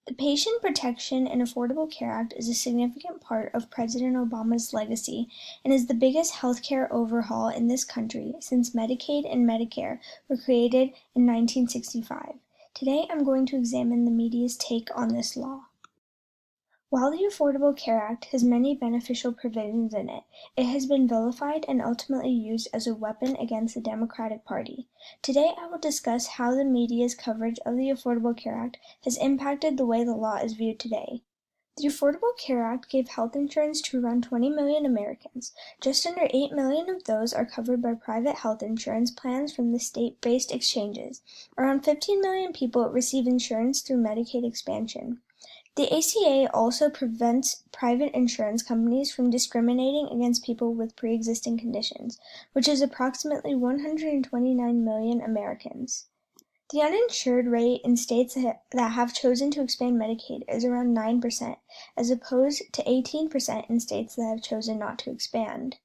The Patient Protection and Affordable Care Act is a significant part of President Obama's legacy and is the biggest healthcare overhaul in this country since Medicaid and Medicare were created in 1965. Today I'm going to examine the media's take on this law. While the Affordable Care Act has many beneficial provisions in it, it has been vilified and ultimately used as a weapon against the Democratic Party. Today I will discuss how the media's coverage of the Affordable Care Act has impacted the way the law is viewed today. The Affordable Care Act gave health insurance to around 20 million Americans. Just under 8 million of those are covered by private health insurance plans from the state-based exchanges. Around 15 million people receive insurance through Medicaid expansion. The ACA also prevents private insurance companies from discriminating against people with pre-existing conditions, which is approximately 129 million Americans. The uninsured rate in states that have chosen to expand Medicaid is around 9%, as opposed to 18% in states that have chosen not to expand.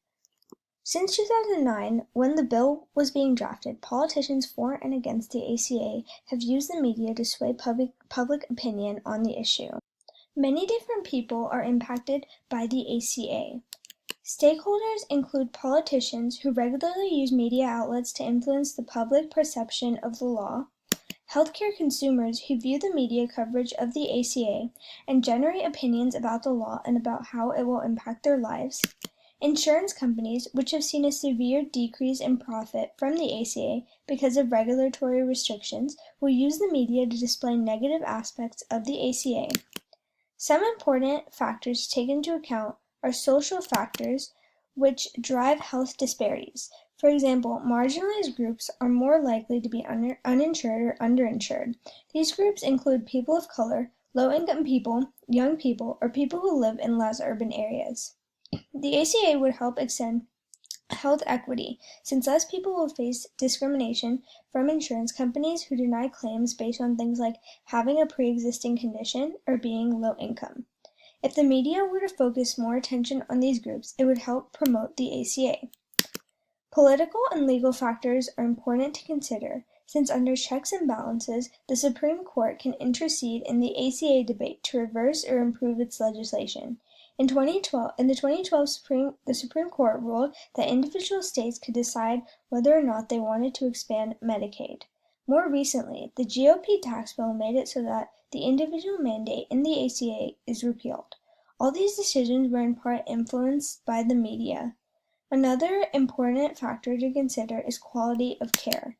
Since 2009, when the bill was being drafted, politicians for and against the ACA have used the media to sway public opinion on the issue. Many different people are impacted by the ACA. Stakeholders include politicians who regularly use media outlets to influence the public perception of the law, healthcare consumers who view the media coverage of the ACA and generate opinions about the law and about how it will impact their lives, insurance companies, which have seen a severe decrease in profit from the ACA because of regulatory restrictions, will use the media to display negative aspects of the ACA. Some important factors to take into account are social factors, which drive health disparities. For example, marginalized groups are more likely to be uninsured or underinsured. These groups include people of color, low-income people, young people, or people who live in less urban areas. The ACA would help extend health equity, since less people will face discrimination from insurance companies who deny claims based on things like having a pre-existing condition or being low income. If the media were to focus more attention on these groups, it would help promote the ACA. Political and legal factors are important to consider, since under checks and balances, the Supreme Court can intercede in the ACA debate to reverse or improve its legislation. In the 2012 Supreme Court ruled that individual states could decide whether or not they wanted to expand Medicaid. More recently, the GOP tax bill made it so that the individual mandate in the ACA is repealed. All these decisions were in part influenced by the media. Another important factor to consider is quality of care.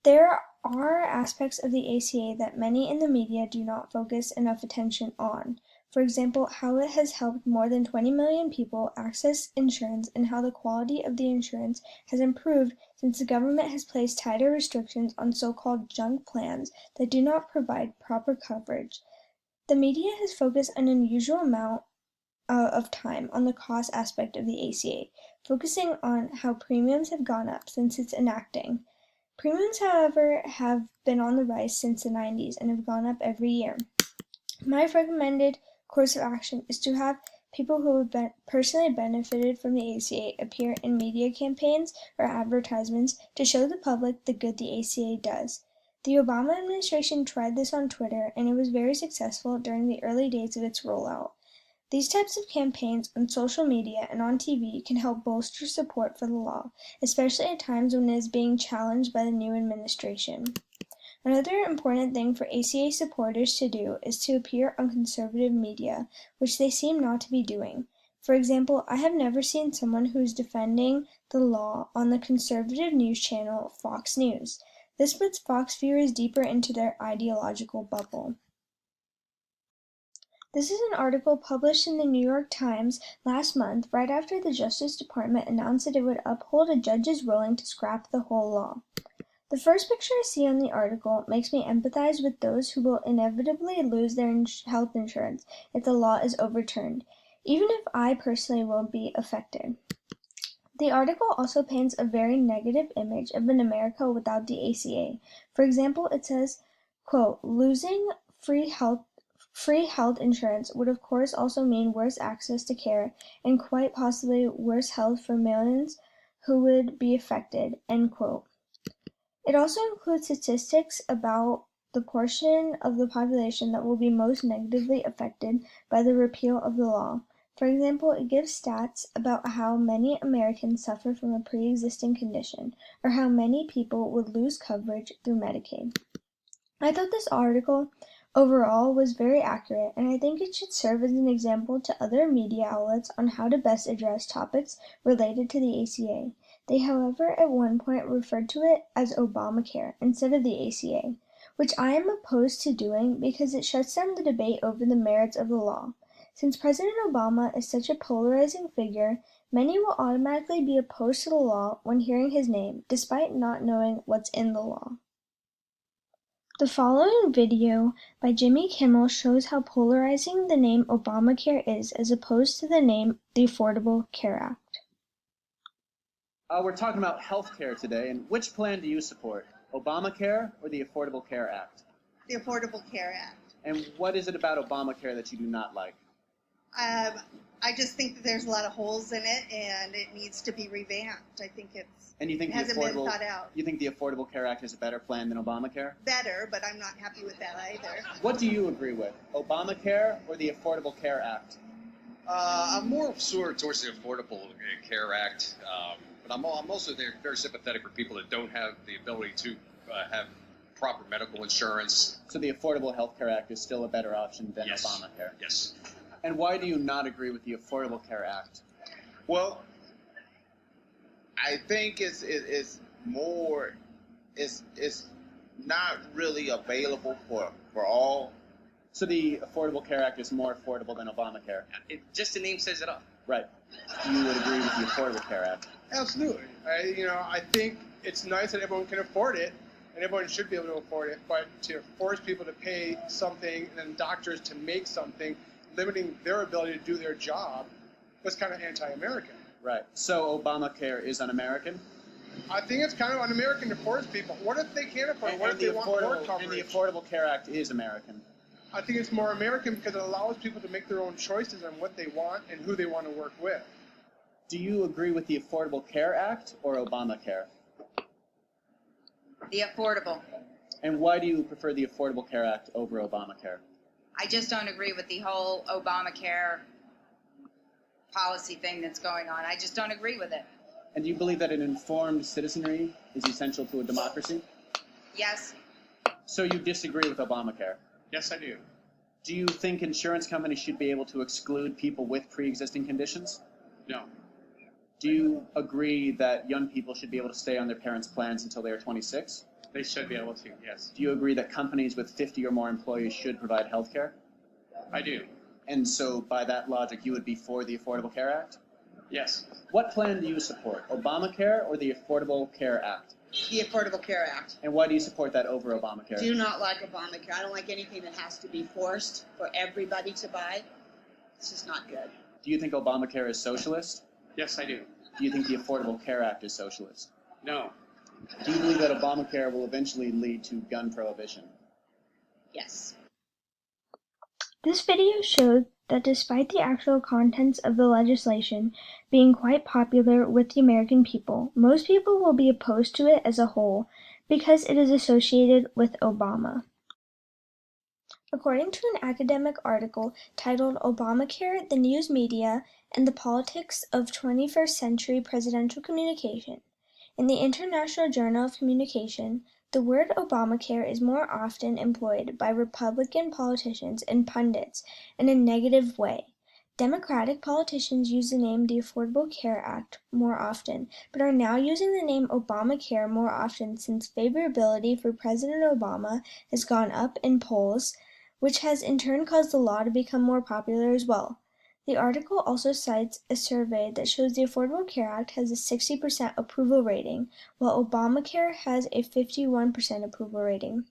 There are aspects of the ACA that many in the media do not focus enough attention on. For example, how it has helped more than 20 million people access insurance and how the quality of the insurance has improved since the government has placed tighter restrictions on so-called junk plans that do not provide proper coverage. The media has focused an unusual amount of time on the cost aspect of the ACA, focusing on how premiums have gone up since its enacting. Premiums, however, have been on the rise since the 90s and have gone up every year. My recommended course of action is to have people who have personally benefited from the ACA appear in media campaigns or advertisements to show the public the good the ACA does. The Obama administration tried this on Twitter, and it was very successful during the early days of its rollout. These types of campaigns on social media and on TV can help bolster support for the law, especially at times when it is being challenged by the new administration. Another important thing for ACA supporters to do is to appear on conservative media, which they seem not to be doing. For example, I have never seen someone who is defending the law on the conservative news channel Fox News. This puts Fox viewers deeper into their ideological bubble. This is an article published in the New York Times last month, right after the Justice Department announced that it would uphold a judge's ruling to scrap the whole law. The first picture I see on the article makes me empathize with those who will inevitably lose their health insurance if the law is overturned, even if I personally will be affected. The article also paints a very negative image of an America without the ACA. For example, it says, quote, losing free health insurance would of course also mean worse access to care and quite possibly worse health for millions who would be affected, end quote. It also includes statistics about the portion of the population that will be most negatively affected by the repeal of the law. For example, it gives stats about how many Americans suffer from a pre-existing condition, or how many people would lose coverage through Medicaid. I thought this article overall was very accurate, and I think it should serve as an example to other media outlets on how to best address topics related to the ACA. They, however, at one point referred to it as Obamacare instead of the ACA, which I am opposed to doing because it shuts down the debate over the merits of the law. Since President Obama is such a polarizing figure, many will automatically be opposed to the law when hearing his name, despite not knowing what's in the law. The following video by Jimmy Kimmel shows how polarizing the name Obamacare is as opposed to the name the Affordable Care Act. We're talking about healthcare today, and which plan do you support? Obamacare or the Affordable Care Act? The Affordable Care Act. And what is it about Obamacare that you do not like? I just think that there's a lot of holes in it, and it needs to be revamped. I think it hasn't been thought out. You think the Affordable Care Act is a better plan than Obamacare? Better, but I'm not happy with that either. What do you agree with, Obamacare or the Affordable Care Act? I'm more sort towards the Affordable Care Act, but I'm also very sympathetic for people that don't have the ability to have proper medical insurance. So the Affordable Health Care Act is still a better option than Yes. Obamacare? Yes. And why do you not agree with the Affordable Care Act? Well, I think it's not really available for all. So the Affordable Care Act is more affordable than Obamacare? Just the name says it all. Right. You would agree with the Affordable Care Act? Absolutely. I think it's nice that everyone can afford it, and everyone should be able to afford it, but to force people to pay something and then doctors to make something, limiting their ability to do their job, was kind of anti-American. Right. So Obamacare is un-American? I think it's kind of un-American to force people. What if they can't afford it? What if they want more coverage? And the Affordable Care Act is American? I think it's more American because it allows people to make their own choices on what they want and who they want to work with. Do you agree with the Affordable Care Act or Obamacare? The affordable. And why do you prefer the Affordable Care Act over Obamacare? I just don't agree with the whole Obamacare policy thing that's going on. I just don't agree with it. And do you believe that an informed citizenry is essential to a democracy? Yes. So you disagree with Obamacare? Yes, I do. Do you think insurance companies should be able to exclude people with pre-existing conditions? No. Do you agree that young people should be able to stay on their parents' plans until they are 26? They should be able to, yes. Do you agree that companies with 50 or more employees should provide health care? I do. And so by that logic, you would be for the Affordable Care Act? Yes. What plan do you support, Obamacare or the Affordable Care Act? The Affordable Care Act. And why do you support that over Obamacare? Do not like Obamacare. I don't like anything that has to be forced for everybody to buy. It's just not good. Do you think Obamacare is socialist? Yes, I do. Do you think the Affordable Care Act is socialist? No. Do you believe that Obamacare will eventually lead to gun prohibition? Yes. This video showed that despite the actual contents of the legislation being quite popular with the American people, most people will be opposed to it as a whole because it is associated with Obama. According to an academic article titled Obamacare, the News Media, and the Politics of 21st Century Presidential Communication, in the International Journal of Communication, the word Obamacare is more often employed by Republican politicians and pundits in a negative way. Democratic politicians use the name the Affordable Care Act more often, but are now using the name Obamacare more often since favorability for President Obama has gone up in polls, which has in turn caused the law to become more popular as well. The article also cites a survey that shows the Affordable Care Act has a 60% approval rating, while Obamacare has a 51% approval rating.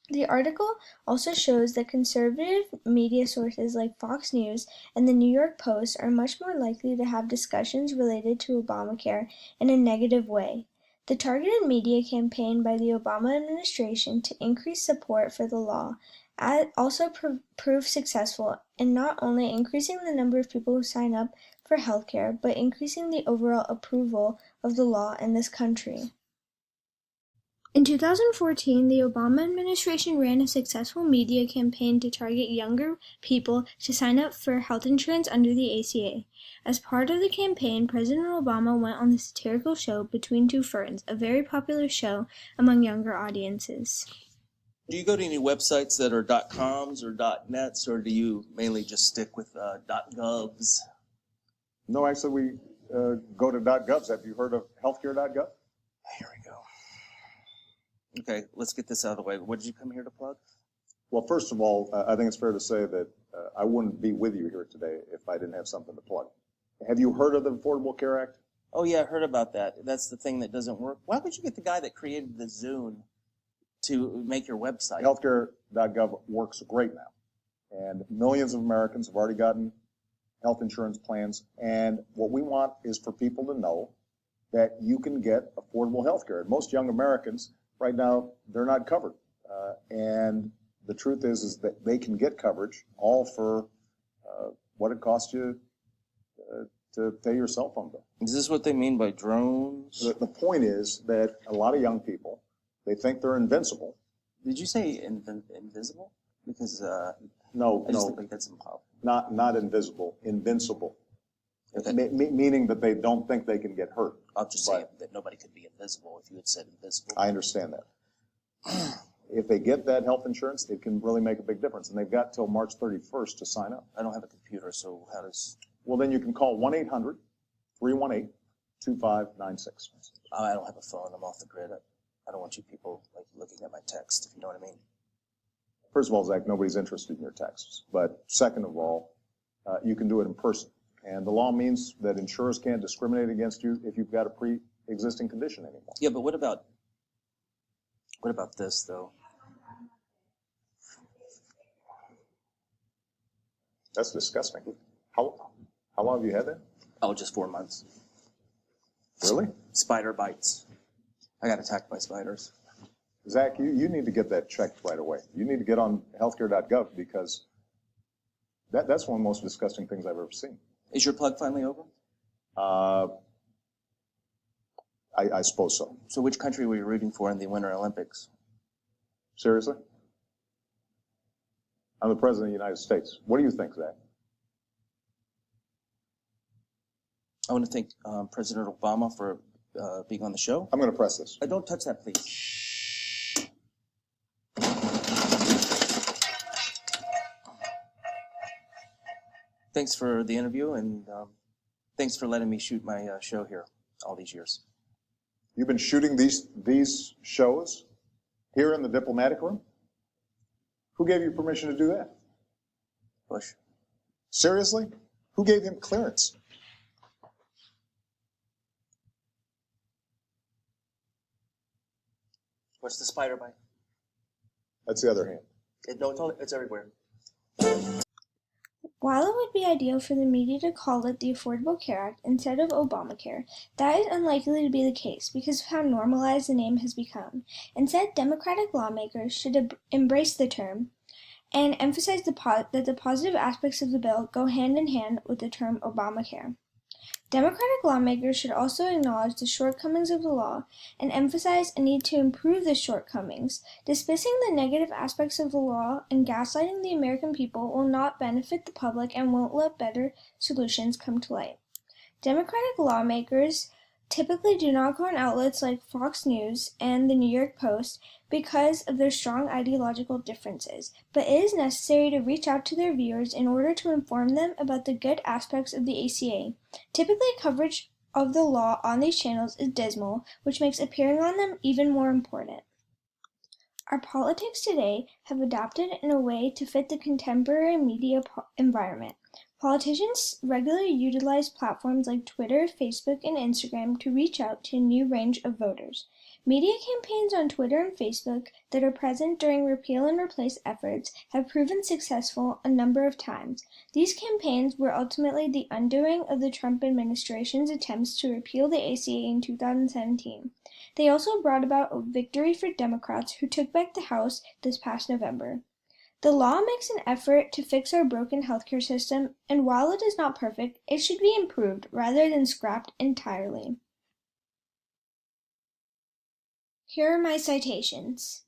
The article also shows that conservative media sources like Fox News and the New York Post are much more likely to have discussions related to Obamacare in a negative way. The targeted media campaign by the Obama administration to increase support for the law also proved successful in not only increasing the number of people who sign up for healthcare, but increasing the overall approval of the law in this country. In 2014, the Obama administration ran a successful media campaign to target younger people to sign up for health insurance under the ACA. As part of the campaign, President Obama went on the satirical show Between Two Ferns, a very popular show among younger audiences. Do you go to any websites that are .coms or .nets, or do you mainly just stick with .govs? No, actually, we go to .govs. Have you heard of healthcare.gov? Here we go. Okay, let's get this out of the way. What did you come here to plug? Well, first of all, I think it's fair to say that I wouldn't be with you here today if I didn't have something to plug. Have you heard of the Affordable Care Act? Oh, yeah, I heard about that. That's the thing that doesn't work. Why would you get the guy that created the Zune to make your website? Healthcare.gov works great now. And millions of Americans have already gotten health insurance plans. And what we want is for people to know that you can get affordable health care. And most young Americans, right now, they're not covered. And the truth is that they can get coverage all for what it costs you to pay your cell phone bill. Is this what they mean by drones? The point is that a lot of young people, they think they're invincible. Did you say invisible? Because No, I just no, think like that's impossible. not invisible, invincible. Okay. Meaning that they don't think they can get hurt. I'm just saying that nobody could be invisible if you had said invisible. I understand that. If they get that health insurance, it can really make a big difference. And they've got till March 31st to sign up. I don't have a computer, so how does... Well, then you can call 1-800-318-2596. I don't have a phone. I'm off the grid. I don't want you people like looking at my text, if you know what I mean. First of all, Zach, nobody's interested in your texts. But second of all, you can do it in person. And the law means that insurers can't discriminate against you if you've got a pre-existing condition anymore. Yeah, but what about this, though? That's disgusting. How long have you had that? Oh, just 4 months. Really? Spider bites. I got attacked by spiders. Zach, you need to get that checked right away. You need to get on healthcare.gov because that's one of the most disgusting things I've ever seen. Is your plug finally over? I suppose so. So which country were you rooting for in the Winter Olympics? Seriously? I'm the President of the United States. What do you think, Zach? I want to thank President Obama for being on the show. I'm going to press this. Don't touch that, please. Thanks for the interview, and thanks for letting me shoot my show here all these years. You've been shooting these shows here in the diplomatic room? Who gave you permission to do that? Bush. Seriously? Who gave him clearance? What's the spider bite? That's the other hand. It's everywhere. While it would be ideal for the media to call it the Affordable Care Act instead of Obamacare, that is unlikely to be the case because of how normalized the name has become. Instead, Democratic lawmakers should embrace the term and emphasize that the positive aspects of the bill go hand in hand with the term Obamacare. Democratic lawmakers should also acknowledge the shortcomings of the law and emphasize a need to improve the shortcomings. Dismissing the negative aspects of the law and gaslighting the American people will not benefit the public and won't let better solutions come to light. Democratic lawmakers typically do not go on outlets like Fox News and the New York Post because of their strong ideological differences, but it is necessary to reach out to their viewers in order to inform them about the good aspects of the ACA. Typically, coverage of the law on these channels is dismal, which makes appearing on them even more important. Our politics today have adapted in a way to fit the contemporary media environment. Politicians regularly utilize platforms like Twitter, Facebook, and Instagram to reach out to a new range of voters. Media campaigns on Twitter and Facebook that are present during repeal and replace efforts have proven successful a number of times. These campaigns were ultimately the undoing of the Trump administration's attempts to repeal the ACA in 2017. They also brought about a victory for Democrats who took back the House this past November. The law makes an effort to fix our broken healthcare system, and while it is not perfect, it should be improved rather than scrapped entirely. Here are my citations.